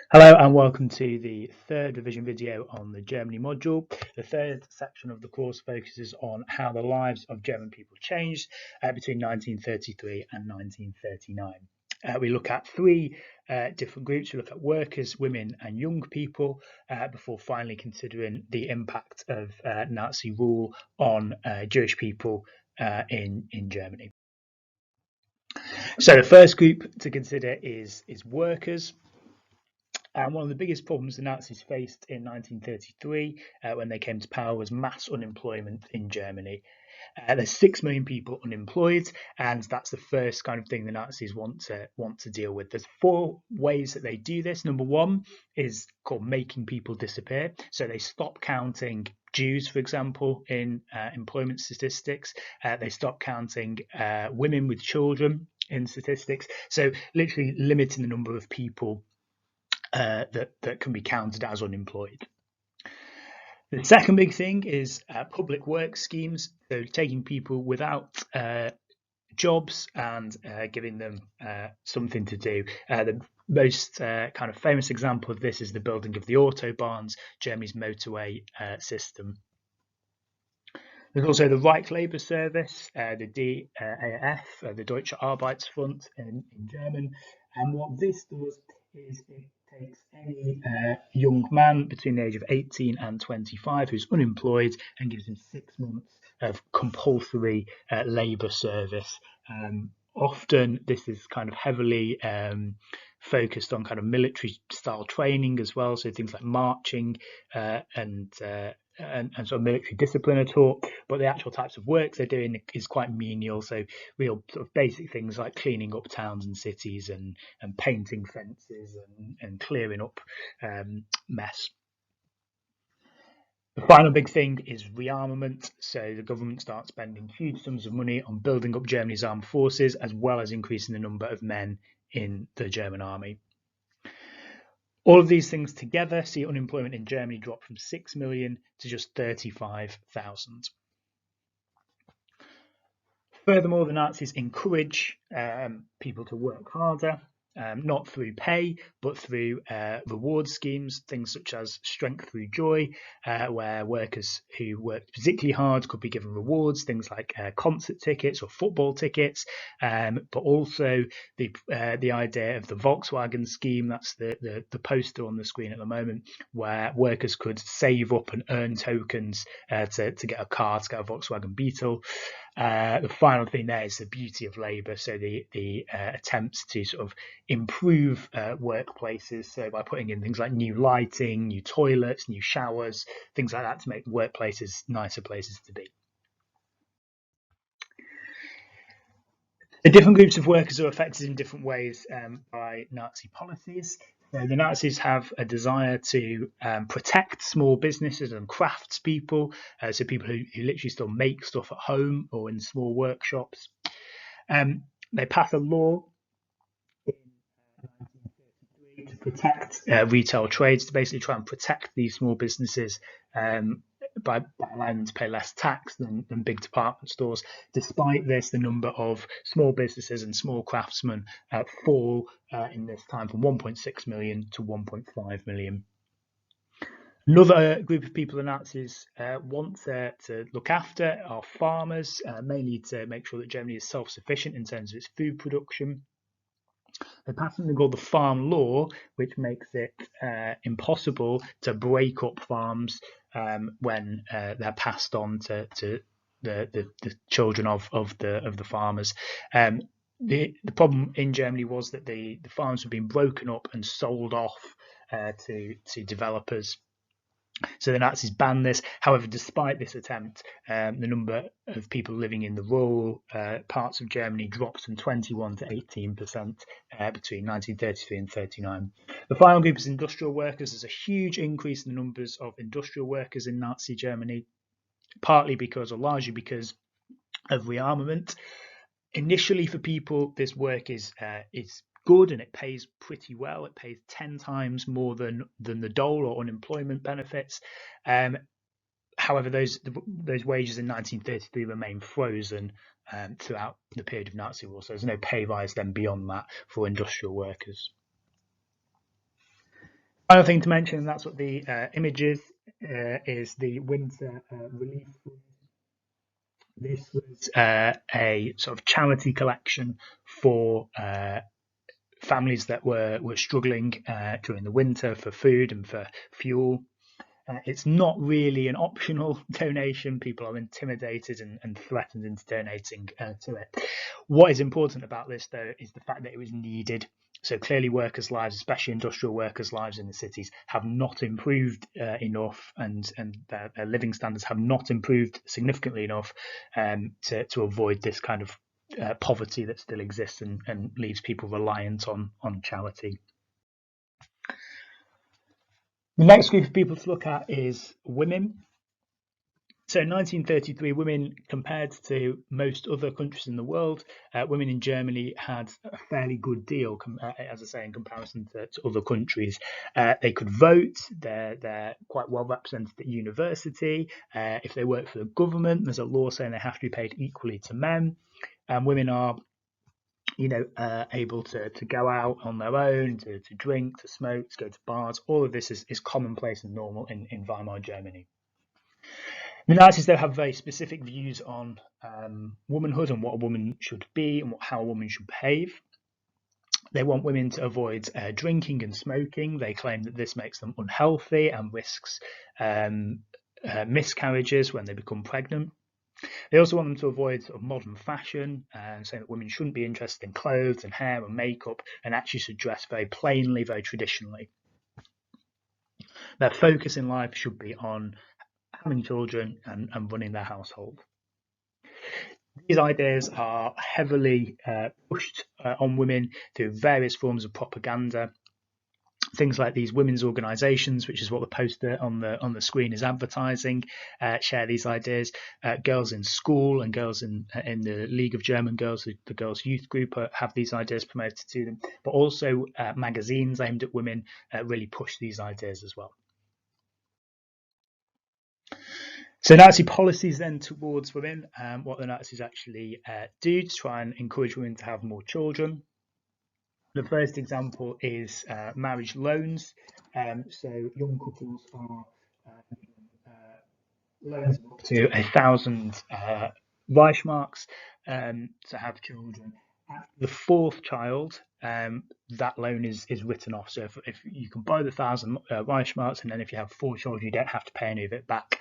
Hello and welcome to the third revision video on the Germany module. The third section of the course focuses on how the lives of German people changed between 1933 and 1939. We look at three different groups. We look at workers, women and young people before finally considering the impact of Nazi rule on Jewish people in Germany. So the first group to consider is workers. And one of the biggest problems the Nazis faced in 1933 when they came to power was mass unemployment in Germany. There's 6 million people unemployed, and that's the first kind of thing the Nazis want to deal with. There's 4 ways that they do this. Number one is called making people disappear. So they stop counting Jews, for example, in employment statistics. They stop counting women with children in statistics. So literally limiting the number of people that can be counted as unemployed. The second big thing is public work schemes, so taking people without jobs and giving them something to do. The most kind of famous example of this is the building of the Autobahns, Germany's motorway system. There's also the Reich Labour Service, the DAF, the Deutsche Arbeitsfront in German, and what this does is it takes any young man between the age of 18 and 25 who's unemployed and gives him 6 months of compulsory labour service. Often this is kind of heavily focused on kind of military style training as well, so things like marching and sort of military discipline are taught, but the actual types of work they're doing is quite menial, so real sort of basic things like cleaning up towns and cities and painting fences and clearing up mess. The final big thing is rearmament. So the government starts spending huge sums of money on building up Germany's armed forces, as well as increasing the number of men in the German army. All of these things together see unemployment in Germany drop from 6 million to just 35,000. Furthermore, the Nazis encourage people to work harder, not through pay, but through reward schemes, things such as Strength Through Joy, where workers who worked particularly hard could be given rewards, things like concert tickets or football tickets, but also the idea of the Volkswagen scheme, that's the poster on the screen at the moment, where workers could save up and earn tokens to get a car, to get a Volkswagen Beetle. The final thing there is the beauty of labour, so the attempts to sort of improve workplaces, so by putting in things like new lighting, new toilets, new showers, things like that to make workplaces nicer places to be. The different groups of workers are affected in different ways by Nazi policies. So the Nazis have a desire to protect small businesses and craftspeople, so people who literally still make stuff at home or in small workshops. They pass a law in 1933 to protect retail trades, to basically try and protect these small businesses by allowing them to pay less tax than big department stores. Despite this, the number of small businesses and small craftsmen fall in this time from 1.6 million to 1.5 million. Another group of people the Nazis want to look after are farmers, mainly to make sure that Germany is self-sufficient in terms of its food production. They passed something called the Farm Law, which makes it impossible to break up farms when they're passed on to the children of the farmers. The problem in Germany was that the farms were being broken up and sold off to developers. So the Nazis banned this. However, despite this attempt, the number of people living in the rural parts of Germany dropped from 21 to 18% between 1933 and 39. The final group is industrial workers. There's a huge increase in the numbers of industrial workers in Nazi Germany, partly because, or largely because, of rearmament. Initially, for people, this work is good and it pays pretty well. It pays 10 times more than the dole or unemployment benefits. However, those wages in 1933 remain frozen throughout the period of Nazi rule, so there's no pay rise then beyond that for industrial workers. Other thing to mention, and that's what the image is the winter relief fund. This was a sort of charity collection for families that were struggling during the winter for food and for fuel. It's not really an optional donation. People are intimidated and threatened into donating to it. What is important about this, though, is the fact that it was needed. So clearly, workers' lives, especially industrial workers' lives in the cities, have not improved enough, and their living standards have not improved significantly enough to avoid this kind of poverty that still exists and leaves people reliant on charity. The next group of people to look at is women. So in 1933, women, compared to most other countries in the world, women in Germany had a fairly good deal, as I say, in comparison to other countries. They could vote, they're quite well represented at university. If they work for the government, there's a law saying they have to be paid equally to men. And women are able to go out on their own, to drink, to smoke, to go to bars. All of this is commonplace and normal in Weimar Germany. The Nazis, though, have very specific views on womanhood and what a woman should be and how a woman should behave. They want women to avoid drinking and smoking. They claim that this makes them unhealthy and risks miscarriages when they become pregnant. They also want them to avoid sort of modern fashion, saying that women shouldn't be interested in clothes and hair and makeup and actually should dress very plainly, very traditionally. Their focus in life should be on having children and running their household. These ideas are heavily pushed on women through various forms of propaganda. Things like these women's organisations, which is what the poster on the screen is advertising, share these ideas. Girls in school and girls in the League of German Girls, the girls' youth group, have these ideas promoted to them. But also magazines aimed at women really push these ideas as well. So Nazi policies then towards women, what the Nazis actually do to try and encourage women to have more children. The first example is marriage loans. So young couples are loans up to 1,000 Reichsmarks to have children. After the fourth child, that loan is written off. So if you can borrow the 1,000 Reichsmarks, and then if you have 4 children, you don't have to pay any of it back.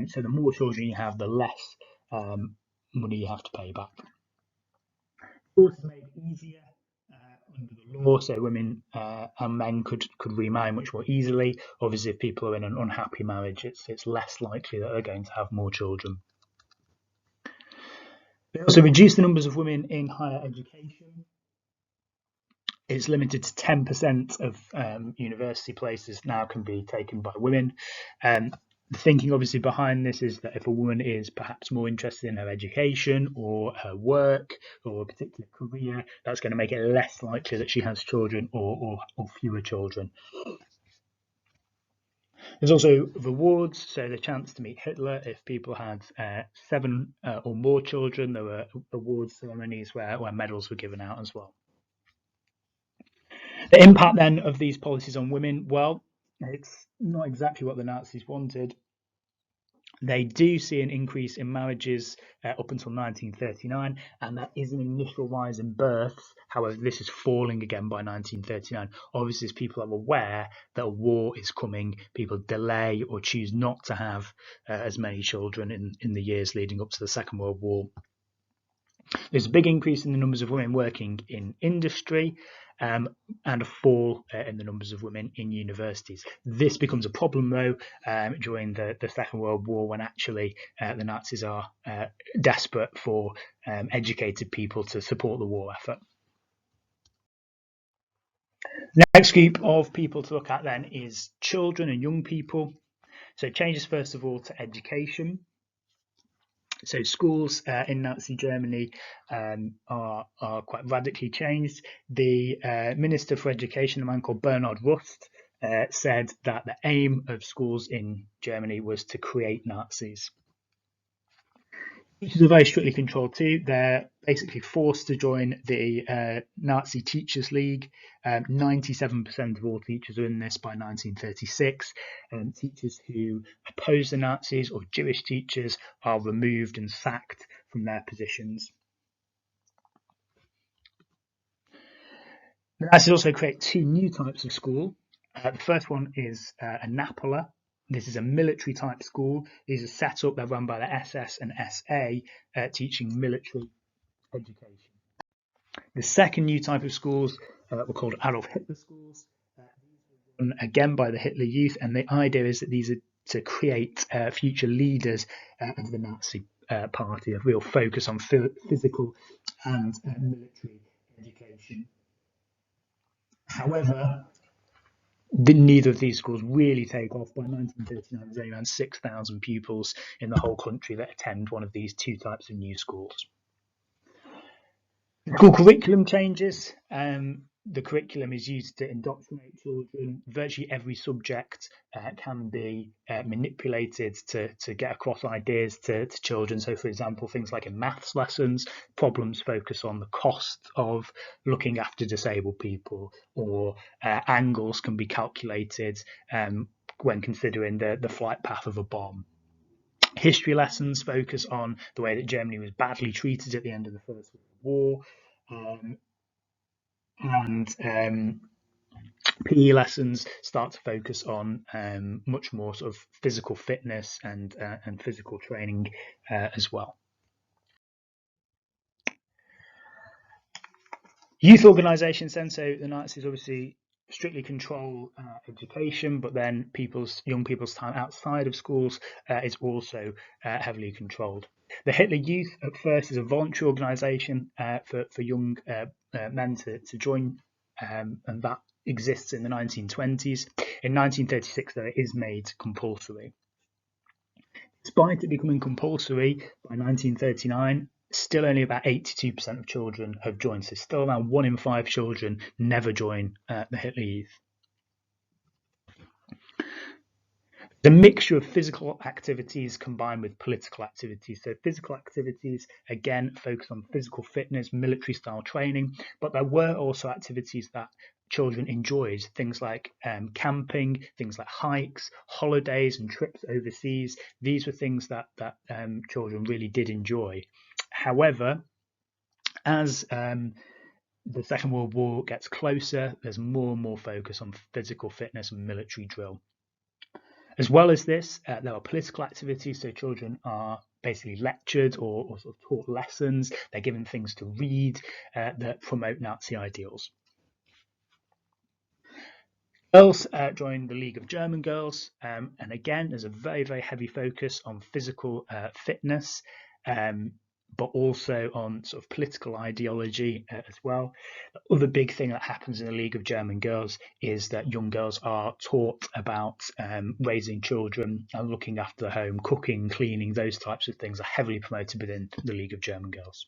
So the more children you have, the less money you have to pay back. Of course, it's made easier under the law, so women and men could remarry much more easily. Obviously, if people are in an unhappy marriage, it's less likely that they're going to have more children. They also reduced the numbers of women in higher education. It's limited to 10% of university places now can be taken by women. The thinking obviously behind this is that if a woman is perhaps more interested in her education or her work or a particular career, that's going to make it less likely that she has children or fewer children. There's also rewards, so the chance to meet Hitler. If people had 7 or more children, there were awards ceremonies where medals were given out as well. The impact then of these policies on women, well, it's not exactly what the Nazis wanted. They do see an increase in marriages up until 1939, and that is an initial rise in births. However, this is falling again by 1939. Obviously, as people are aware that a war is coming, people delay or choose not to have as many children in the years leading up to the Second World War. There's a big increase in the numbers of women working in industry and a fall in the numbers of women in universities. This becomes a problem, though, during the Second World War, when actually the Nazis are desperate for educated people to support the war effort. The next group of people to look at then is children and young people. So it changes, first of all, to education. So schools in Nazi Germany are quite radically changed. The Minister for Education, a man called Bernhard Rust, said that the aim of schools in Germany was to create Nazis. Teachers are very strictly controlled too. They're basically forced to join the Nazi Teachers League. 97% of all teachers are in this by 1936. Teachers who oppose the Nazis or Jewish teachers are removed and sacked from their positions. The Nazis also create two new types of school. The first one is a Napola. This is a military type school. These are set up, they're run by the SS and SA, teaching military education. The second new type of schools were called Adolf Hitler schools. These were run again by the Hitler Youth, and the idea is that these are to create future leaders of the Nazi party, a real focus on physical and military education. However, neither of these schools really take off. By 1939, there's only around 6,000 pupils in the whole country that attend one of these two types of new schools. The school curriculum changes. The curriculum is used to indoctrinate children. Virtually every subject can be manipulated to get across ideas to children. So, for example, things like in maths lessons, problems focus on the cost of looking after disabled people, or angles can be calculated when considering the flight path of a bomb. History lessons focus on the way that Germany was badly treated at the end of the First World War. And PE lessons start to focus on much more sort of physical fitness and physical training as well. Youth organisations then, so the Nazis obviously strictly control education, but then young people's time outside of schools is also heavily controlled. The Hitler Youth at first is a voluntary organisation for young men to join, and that exists in the 1920s. In 1936, though, it is made compulsory. Despite it becoming compulsory by 1939, still only about 82% of children have joined. So still around 1 in 5 children never join the Hitler Youth. The mixture of physical activities combined with political activities. So physical activities, again, focus on physical fitness, military style training, but there were also activities that children enjoyed, things like camping, things like hikes, holidays and trips overseas. These were things that children really did enjoy. However, as the Second World War gets closer, there's more and more focus on physical fitness and military drill. As well as this, there are political activities, so children are basically lectured or sort of taught lessons. They're given things to read that promote Nazi ideals. Girls joined the League of German Girls, and again, there's a very, very heavy focus on physical fitness, but also on sort of political ideology as well. The other big thing that happens in the League of German Girls is that young girls are taught about raising children and looking after the home, cooking, cleaning, those types of things are heavily promoted within the League of German Girls.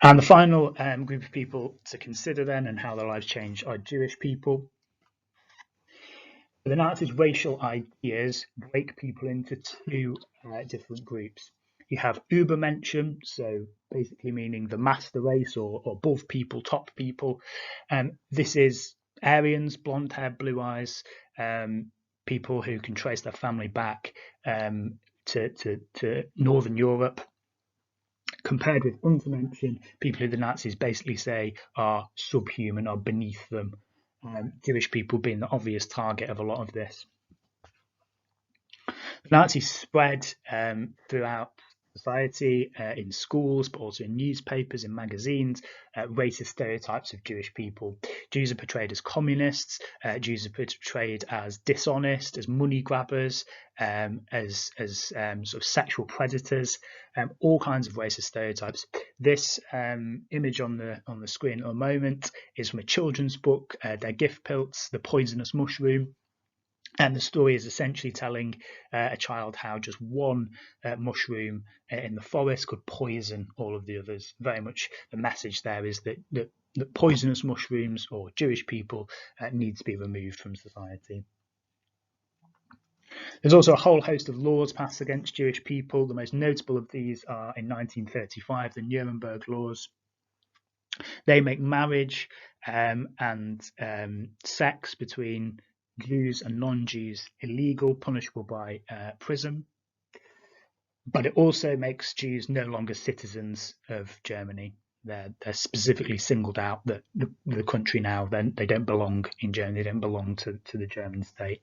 And the final group of people to consider then and how their lives change are Jewish people. The Nazis' racial ideas break people into two different groups. You have Übermenschen, so basically meaning the master race or above people, top people. This is Aryans, blonde hair, blue eyes, people who can trace their family back to Northern Europe. Compared with Untermenschen, people who the Nazis basically say are subhuman or beneath them. Jewish people being the obvious target of a lot of this. The Nazis spread throughout society, in schools, but also in newspapers, in magazines, racist stereotypes of Jewish people. Jews are portrayed as communists, Jews are portrayed as dishonest, as money grabbers, as sort of sexual predators, all kinds of racist stereotypes. This image on the screen at the moment is from a children's book, Der Giftpilz, The Poisonous Mushroom. And the story is essentially telling a child how just one mushroom in the forest could poison all of the others. Very much the message there is that poisonous mushrooms or Jewish people need to be removed from society. There's also a whole host of laws passed against Jewish people. The most notable of these are in 1935, the Nuremberg laws. They make marriage and sex between Jews and non-Jews illegal, punishable by prison. But it also makes Jews no longer citizens of Germany. They're specifically singled out that the country now, then they don't belong in Germany, they don't belong to the German state.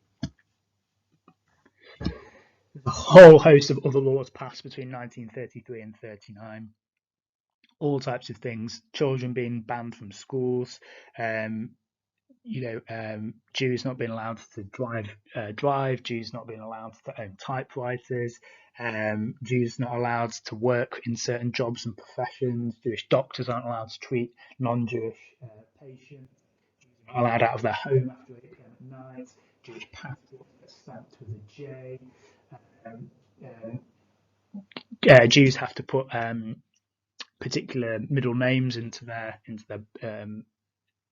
There's a whole host of other laws passed between 1933 and 39. All types of things, children being banned from schools, Jews not being allowed to drive, Jews not being allowed to own typewriters, Jews not allowed to work in certain jobs and professions, Jewish doctors aren't allowed to treat non-Jewish patients, Jews are not allowed out of their home after 8 p.m. at night, Jewish passports get stamped with a J, Jews have to put particular middle names into their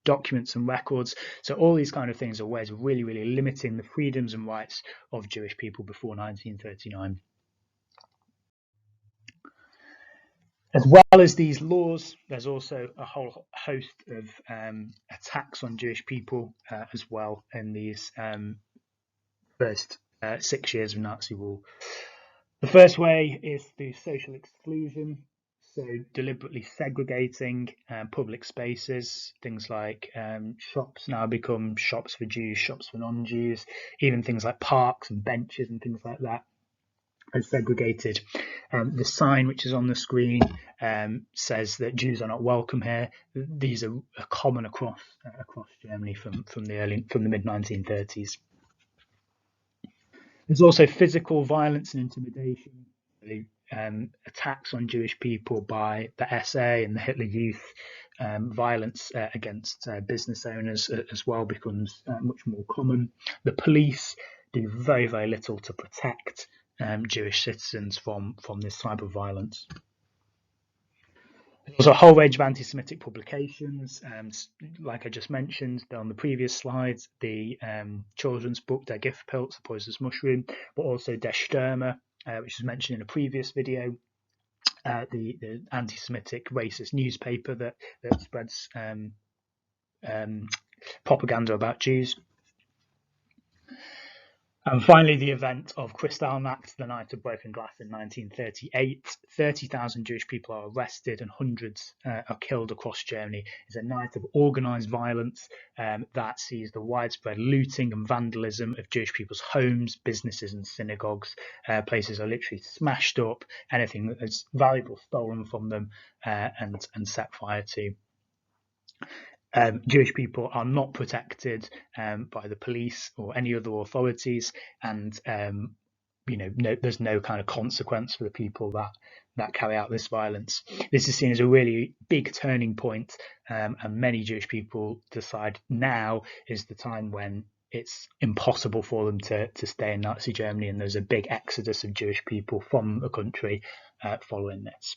documents and records. So all these kind of things are ways of really, really limiting the freedoms and rights of Jewish people before 1939. As well as these laws, there's also a whole host of attacks on Jewish people as well in these first 6 years of Nazi rule. The first way is through social exclusion. So deliberately segregating public spaces, things like shops now become shops for Jews, shops for non-Jews, even things like parks and benches and things like that are segregated. The sign which is on the screen says that Jews are not welcome here. These are common across Germany from the mid 1930s. There's also physical violence and intimidation. Attacks on Jewish people by the SA and the Hitler Youth, violence against business owners as well becomes much more common. The police do very, very little to protect Jewish citizens from this type of violence. There's also a whole range of anti-Semitic publications, like I just mentioned on the previous slides, the children's book Der Giftpilz, the poisonous mushroom, but also Der Stürmer, which was mentioned in a previous video, the anti-Semitic racist newspaper that spreads propaganda about Jews. And finally, the event of Kristallnacht, the Night of Broken Glass in 1938. 30,000 Jewish people are arrested and hundreds are killed across Germany. It's a night of organised violence that sees the widespread looting and vandalism of Jewish people's homes, businesses and synagogues. Places are literally smashed up, anything that is valuable stolen from them and set fire to. Jewish people are not protected by the police or any other authorities, and there's no kind of consequence for the people that carry out this violence. This is seen as a really big turning point, and many Jewish people decide now is the time when it's impossible for them to stay in Nazi Germany, and there's a big exodus of Jewish people from the country following this.